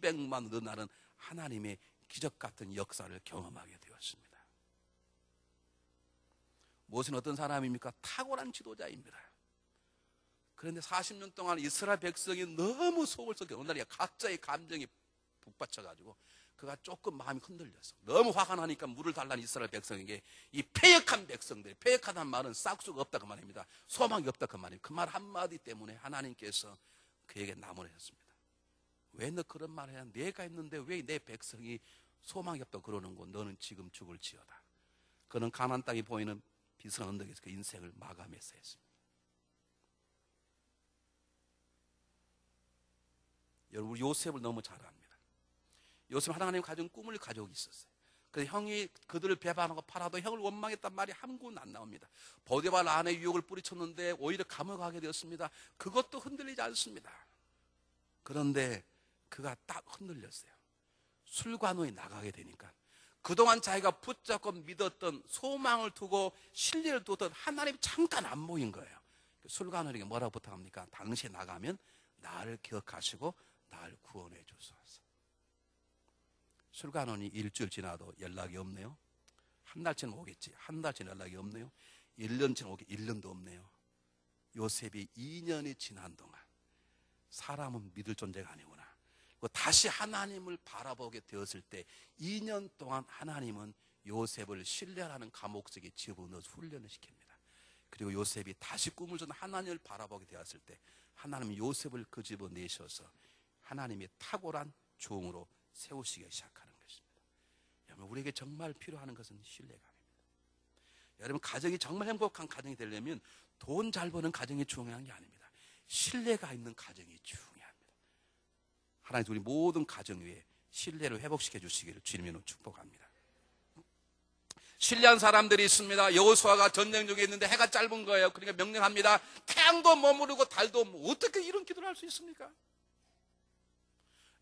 수백만 늘어나는 하나님의 기적 같은 역사를 경험하게 되었습니다. 모세는 어떤 사람입니까? 탁월한 지도자입니다. 그런데 40년 동안 이스라엘 백성이 너무 속을 썩게 어느 날 각자의 감정이 북받쳐가지고 그가 조금 마음이 흔들렸어. 너무 화가 나니까 물을 달라는 이스라엘 백성에게 이 패역한 백성들이, 패역하다는 말은 싹수가 없다 그 말입니다. 소망이 없다 그 말입니다. 그 말 한마디 때문에 하나님께서 그에게 나무라셨습니다. 왜 너 그런 말을 해야? 내가 했는데 왜 내 백성이 소망이 없다고 그러는고 너는 지금 죽을지어다. 그는 가나안 땅이 보이는 비스한 언덕에서 그 인생을 마감해서 했습니다. 여러분, 우리 요셉을 너무 잘 압니다. 요셉은 하나님 가진 꿈을 가지고 있었어요. 그래서 형이 그들을 배반하고 팔아도 형을 원망했단 말이 한 군 안 나옵니다. 보디발 안에 유혹을 뿌리쳤는데 오히려 감옥 가게 되었습니다. 그것도 흔들리지 않습니다. 그런데 그가 딱 흔들렸어요. 술관원에 나가게 되니까 그동안 자기가 붙잡고 믿었던 소망을 두고 신뢰를 두던 하나님이 잠깐 안 보인 거예요. 술관원에게 뭐라고 부탁합니까? 당시에 나가면 나를 기억하시고 나를 구원해 주소서. 술관원이 일주일 지나도 연락이 없네요. 한 달쯤 오겠지. 한 달쯤 연락이 없네요. 1년쯤 오겠지. 1년도 없네요. 요셉이 2년이 지난 동안 사람은 믿을 존재가 아니구나. 다시 하나님을 바라보게 되었을 때 2년 동안 하나님은 요셉을 신뢰하는 감옥 속에 집어넣어서 훈련을 시킵니다. 그리고 요셉이 다시 꿈을 준 하나님을 바라보게 되었을 때 하나님은 요셉을 그 집어 내셔서 하나님의 탁월한 종으로 세우시기 시작하는 것입니다. 여러분, 우리에게 정말 필요한 것은 신뢰감입니다. 여러분, 가정이 정말 행복한 가정이 되려면 돈 잘 버는 가정이 중요한 게 아닙니다. 신뢰가 있는 가정이 중요합니다. 하나님, 우리 모든 가정 위에 신뢰를 회복시켜 주시기를 주님으로 축복합니다. 신뢰한 사람들이 있습니다. 여호수아가 전쟁 중에 있는데 해가 짧은 거예요. 그러니까 명령합니다. 태양도 머무르고 달도 어떻게 이런 기도를 할 수 있습니까?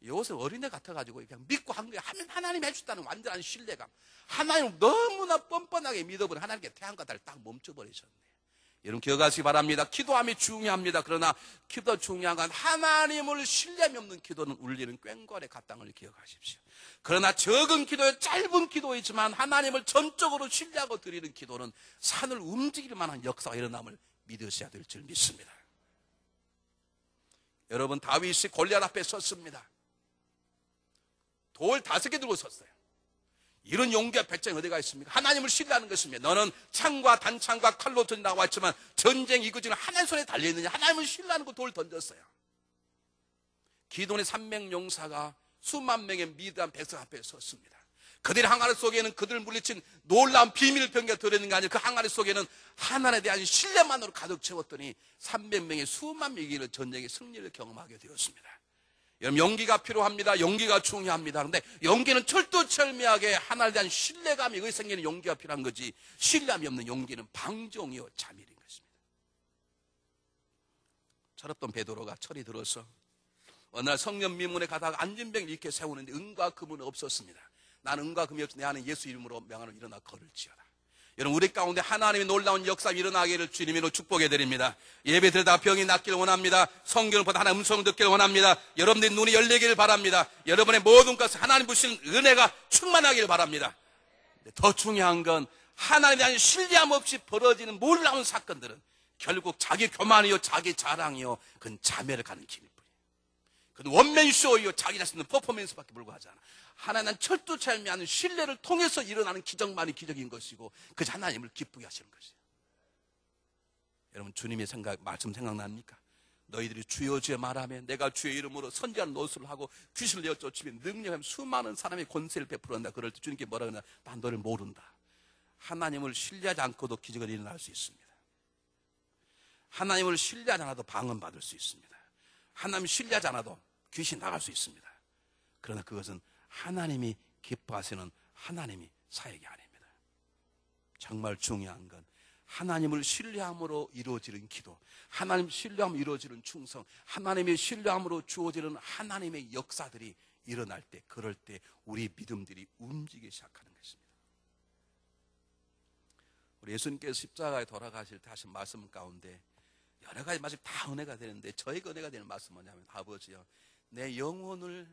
여호수아 어린애 같아가지고 그냥 믿고 한 거예요. 하면 하나님 해주다는 완전한 신뢰감. 하나님 너무나 뻔뻔하게 믿어버린 하나님께 태양과 달을 딱 멈춰버리셨네요. 여러분, 기억하시기 바랍니다. 기도함이 중요합니다. 그러나 기도 중요한 건 하나님을 신뢰함이 없는 기도는 울리는 꽹과의 가땅을 기억하십시오. 그러나 적은 기도에 짧은 기도이지만 하나님을 전적으로 신뢰하고 드리는 기도는 산을 움직일 만한 역사가 일어남을 믿으셔야 될 줄 믿습니다. 여러분, 다윗이 골리앗 앞에 섰습니다. 돌 5개 들고 섰어요. 이런 용기와 배짱이 어디가 있습니까? 하나님을 신뢰하는 것입니다. 너는 창과 단창과 칼로 전쟁하고 왔지만 전쟁 이거지는 하나님 손에 달려있느냐? 하나님을 신뢰하는 거 돌 던졌어요. 기돈의 300용사가 수만 명의 미디안 백성 앞에 섰습니다. 그들의 항아리 속에는 그들을 물리친 놀라운 비밀 병기가 들어있는 게 아니라 그 항아리 속에는 하나님에 대한 신뢰만으로 가득 채웠더니 300명의 수만 명이 이기는 전쟁의 승리를 경험하게 되었습니다. 여러분, 용기가 필요합니다. 용기가 중요합니다. 그런데 용기는 철두철미하게 하나님에 대한 신뢰감이 여기 생기는 용기가 필요한 거지, 신뢰감이 없는 용기는 방종이요 자밀인 것입니다. 철없던 베드로가 철이 들어서 어느 날 성령 미문에 가다가 안진병을 이렇게 세우는데 은과 금은 없었습니다. 나는 은과 금이 없어 내 안에 예수 이름으로 명하노 일어나 걸을지어다. 여러분, 우리 가운데 하나님의 놀라운 역사 일어나기를 주님으로 축복해 드립니다. 예배 드리다가 병이 낫기를 원합니다. 성경을 보다 하나님의 음성을 듣기를 원합니다. 여러분들의 눈이 열리기를 바랍니다. 여러분의 모든 것을 하나님 부신 은혜가 충만하기를 바랍니다. 더 중요한 건 하나님에 대한 신뢰함 없이 벌어지는 놀라운 사건들은 결국 자기 교만이요 자기 자랑이요 그건 자멸을 가는 길일 뿐이에요. 그건 원맨쇼이요 자기 자신은 퍼포먼스밖에 불과하지 않아. 하나님은 철두철미하는 신뢰를 통해서 일어나는 기적만이 기적인 것이고 그저 하나님을 기쁘게 하시는 것이에요. 여러분, 주님의 말씀 생각납니까? 너희들이 주여 주여 말하면 내가 주의 이름으로 선지자는 노수를 하고 귀신을 내어 쫓으면 능력하면 수많은 사람의 권세를 베풀었다. 그럴 때 주님께 뭐라 그러냐? 난 너를 모른다. 하나님을 신뢰하지 않고도 기적은 일어날 수 있습니다. 하나님을 신뢰하지 않아도 방언받을 수 있습니다. 하나님을 신뢰하지 않아도 귀신 나갈 수 있습니다. 그러나 그것은 하나님이 기뻐하시는 하나님이 사역이 아닙니다. 정말 중요한 건 하나님을 신뢰함으로 이루어지는 기도, 하나님 신뢰함으로 이루어지는 충성, 하나님의 신뢰함으로 주어지는 하나님의 역사들이 일어날 때, 그럴 때 우리 믿음들이 움직이기 시작하는 것입니다. 우리 예수님께서 십자가에 돌아가실 때 하신 말씀 가운데 여러 가지 말씀 다 은혜가 되는데 저희가 은혜가 되는 말씀은 뭐냐면, 아버지요, 내 영혼을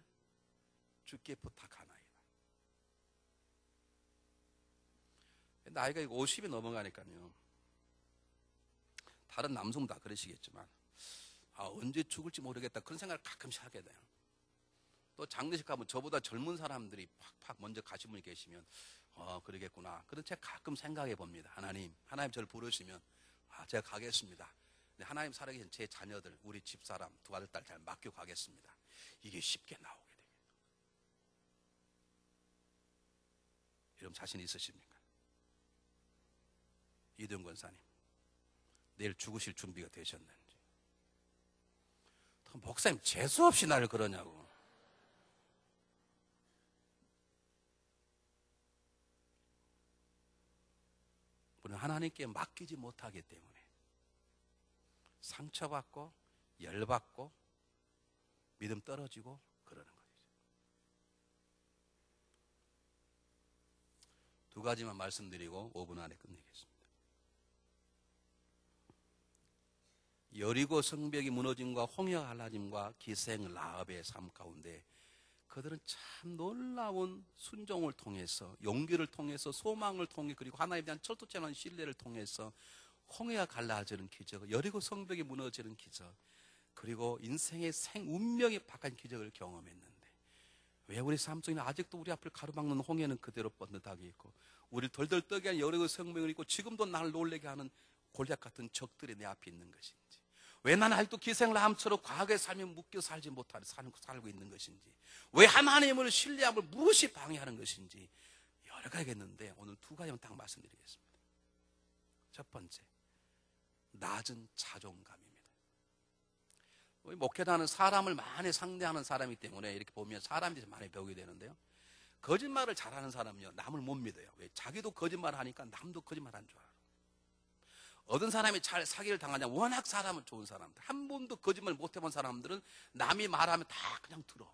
주께 부탁하나이다. 나이가 50이 넘어가니까요, 다른 남성 다 그러시겠지만 언제 죽을지 모르겠다 그런 생각을 가끔씩 하게 돼요. 또 장례식 가면 저보다 젊은 사람들이 팍팍 먼저 가신 분이 계시면 그러겠구나. 그런 제가 가끔 생각해 봅니다. 하나님 저를 부르시면 제가 가겠습니다. 하나님 살아계신 제 자녀들, 우리 집사람, 두 아들, 딸 잘 맡겨 가겠습니다. 이게 쉽게 나오게 됩니다. 여러분 자신 있으십니까? 이동 권사님, 내일 죽으실 준비가 되셨는지. 목사님 재수없이 나를 그러냐고. 우리는 하나님께 맡기지 못하기 때문에 상처받고 열받고 믿음 떨어지고 그러는 거죠. 두 가지만 말씀드리고 5분 안에 끝내겠습니다. 여리고 성벽이 무너짐과 홍해가 갈라짐과 기생 라합의 삶 가운데 그들은 참 놀라운 순종을 통해서, 용기를 통해서, 소망을 통해, 그리고 하나님에 대한 철도치 않은 신뢰를 통해서 홍해가 갈라지는 기적, 여리고 성벽이 무너지는 기적, 그리고 인생의 운명이 바뀐 기적을 경험했는데, 왜 우리 삶 속에는 아직도 우리 앞을 가로막는 홍해는 그대로 뻗듯하게 있고, 우리를 덜덜 떠게 하는 여리고 성벽을 있고, 지금도 나를 놀라게 하는 골리앗 같은 적들이 내 앞에 있는 것인지, 왜 나는 아직도 기생라함처럼 과거의 삶에 묶여 살지 못하고 살고 있는 것인지, 왜 하나님을 신뢰함을 무엇이 방해하는 것인지 여러 가지가 있는데, 오늘 두 가지만 딱 말씀드리겠습니다. 첫 번째, 낮은 자존감입니다. 우리 목회자는 사람을 많이 상대하는 사람이기 때문에 이렇게 보면 사람들이 많이 배우게 되는데요, 거짓말을 잘하는 사람은요 남을 못 믿어요. 왜? 자기도 거짓말을 하니까 남도 거짓말하는 줄 알아요. 어떤 사람이 잘 사기를 당하냐? 워낙 사람은 좋은 사람들, 한 번도 거짓말 못 해본 사람들은 남이 말하면 다 그냥 들어.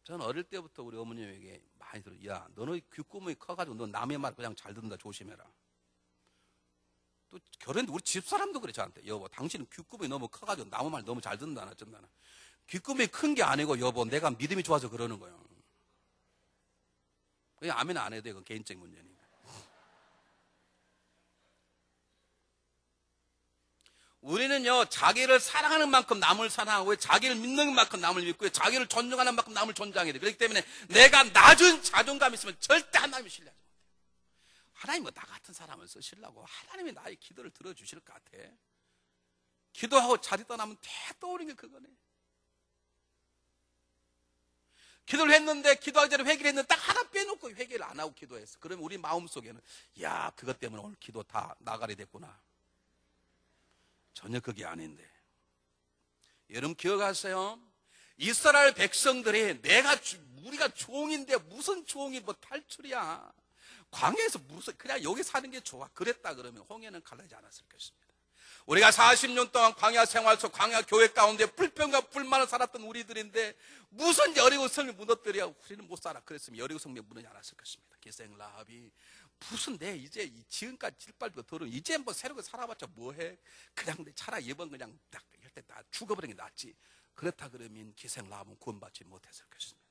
저는 어릴 때부터 우리 어머님에게 많이 들어요. 야, 너는 귓구멍이 커가지고 너 남의 말 그냥 잘 듣는다, 조심해라. 또 결혼했는데 우리 집사람도 그래, 저한테. 여보, 당신은 귓구멍이 너무 커가지고 남의 말 너무 잘 듣는다, 어쩐다나. 귓구멍이 큰 게 아니고, 여보, 내가 믿음이 좋아서 그러는 거예요. 그냥 아멘 안 해도 돼. 그건 개인적인 문제니까. 우리는요, 자기를 사랑하는 만큼 남을 사랑하고, 자기를 믿는 만큼 남을 믿고, 자기를 존중하는 만큼 남을 존중하게 돼. 그렇기 때문에 내가 낮은 자존감이 있으면 절대 하나님을 신뢰하지 못해. 하나님은 나 같은 사람을 쓰시려고 하나님이 나의 기도를 들어주실 것 같아. 기도하고 자리 떠나면 다 떠오르는 게 그거네. 기도를 했는데, 기도하기 전에 회개를 했는데 딱 하나 빼놓고 회개를 안 하고 기도했어. 그러면 우리 마음속에는, 야, 그것 때문에 오늘 기도 다 나가리 됐구나. 전혀 그게 아닌데. 여러분 기억하세요? 이스라엘 백성들이 우리가 종인데 무슨 종이 뭐 탈출이야. 광야에서 그냥 여기 사는 게 좋아. 그랬다 그러면 홍해는 갈라지지 않았을 것입니다. 우리가 40년 동안 광야 생활 속 광야 교회 가운데 불평과 불만을 살았던 우리들인데 무슨 여리고 성이 무너뜨려 우리는 못 살아. 그랬으면 여리고 성이 무너지지 않았을 것입니다. 기생 라합이 무슨 이제 지금까지 질발도 더러운 이제 뭐 새롭게 살아봤자 뭐해? 그냥 차라리 이번 그냥 딱 이럴 때 다 죽어버리는 게 낫지. 그렇다 그러면 기생 라합은 구원받지 못했을 것입니다.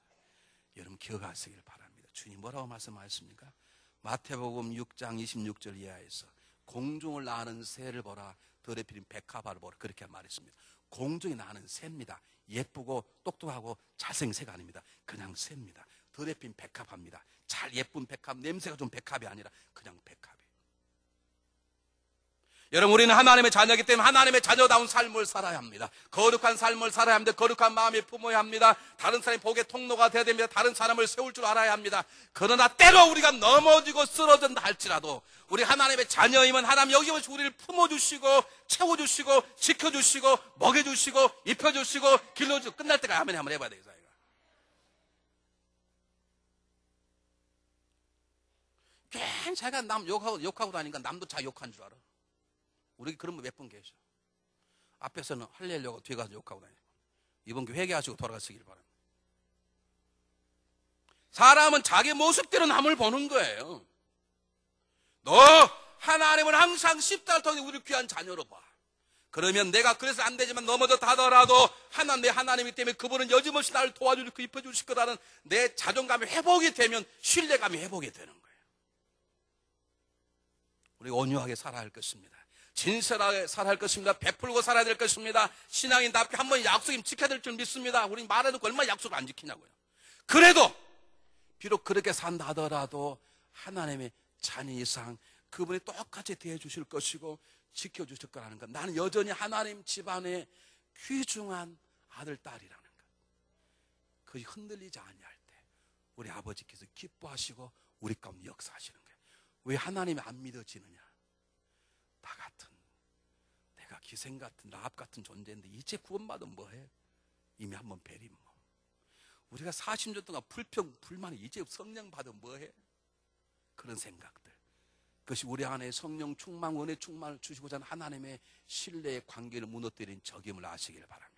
여러분 기억하시길 바랍니다. 주님 뭐라고 말씀하셨습니까? 마태복음 6장 26절 이하에서 공중을 나는 새를 보라, 들에 피는 백합화를 보라, 그렇게 말했습니다. 공중에 나는 새입니다. 예쁘고 똑똑하고 잘생긴 새가 아닙니다. 그냥 새입니다. 들에 핀 백합화입니다. 잘 예쁜 백합, 냄새가 좀 백합이 아니라 그냥 백합이에요. 여러분 우리는 하나님의 자녀이기 때문에 하나님의 자녀다운 삶을 살아야 합니다. 거룩한 삶을 살아야 합니다. 거룩한 마음을 품어야 합니다. 다른 사람의 복의 통로가 되어야 됩니다. 다른 사람을 세울 줄 알아야 합니다. 그러나 때로 우리가 넘어지고 쓰러진다 할지라도 우리 하나님의 자녀이면 하나님 여기 오시 우리를 품어주시고 채워주시고 지켜주시고 먹여주시고 입혀주시고 길러주시고 끝날 때까지 아멘 한번 해봐야 되겠어요. 괜히 자기가 남 욕하고 다니니까 남도 자 욕한 줄 알아. 우리 그런 분 몇 분 계셔. 앞에서는 할례하려고 뒤에 가서 욕하고 다니고. 이번 교회 회개하시고 돌아가시길 바랍니다. 사람은 자기 모습대로 남을 보는 거예요. 너 하나님을 항상 십자가를 통해 우리 귀한 자녀로 봐. 그러면 내가 그래서 안 되지만 넘어졌다 하더라도 내 하나님이기 때문에 그분은 여지없이 나를 도와주시고 입혀주실 거라는 내 자존감이 회복이 되면 신뢰감이 회복이 되는 거예요. 우리가 온유하게 살아야 할 것입니다. 진실하게 살아야 할 것입니다. 베풀고 살아야 될 것입니다. 신앙인답게 한번 약속임 지켜야 될 줄 믿습니다. 우리 말해도 얼마나 약속을 안 지키냐고요. 그래도 비록 그렇게 산다 하더라도 하나님의 자녀 이상 그분이 똑같이 대해주실 것이고 지켜주실 거라는 것. 나는 여전히 하나님 집안의 귀중한 아들, 딸이라는 것. 그것이 흔들리지 아니할 때 우리 아버지께서 기뻐하시고 우리 가운데 역사하시는 거예요. 왜 하나님이 안 믿어지느냐? 나 같은, 내가 기생 같은, 라합 같은 존재인데 이제 구원받으면 뭐해? 이미 한번 베림 뭐. 우리가 40년 동안 불평, 불만이 이제 성령 받으면 뭐해? 그런 생각들. 그것이 우리 안에 성령 충만, 은혜 충만을 주시고자 하는 하나님의 신뢰의 관계를 무너뜨린 적임을 아시길 바랍니다.